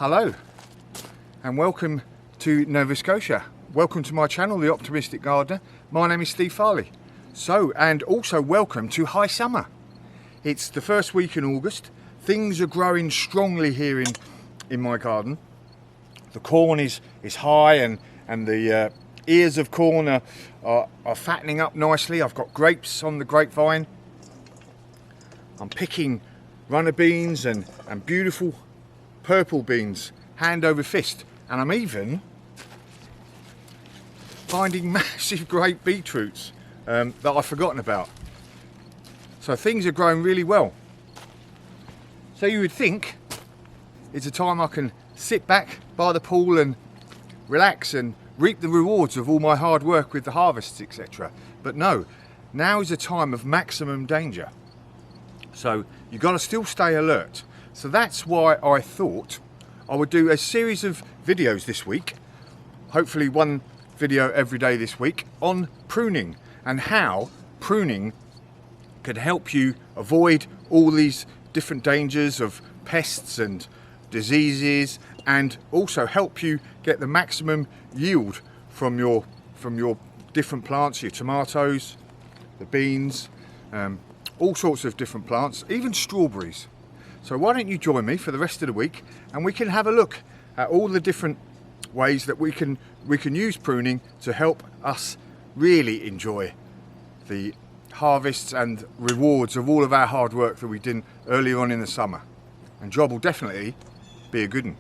Hello and welcome to Nova Scotia. Welcome to my channel, The Optimistic Gardener. My name is Steve Farley. And also welcome to high summer. It's the first week in August. Things are growing strongly here in my garden. The corn is high and the ears of corn are fattening up nicely. I've got grapes on the grapevine. I'm picking runner beans and beautiful purple beans hand over fist, and I'm even finding massive great beetroots that I've forgotten about. So things are growing really well. So you would think it's a time I can sit back by the pool and relax and reap the rewards of all my hard work with the harvests, etc. But no, now is a time of maximum danger. So you've got to still stay alert. So that's why I thought I would do a series of videos this week, hopefully one video every day this week, on pruning and how pruning can help you avoid all these different dangers of pests and diseases, and also help you get the maximum yield from your different plants, your tomatoes, the beans, all sorts of different plants, even strawberries. So why don't you join me for the rest of the week and we can have a look at all the different ways that we can use pruning to help us really enjoy the harvests and rewards of all of our hard work that we did earlier on in the summer. And job will definitely be a good one.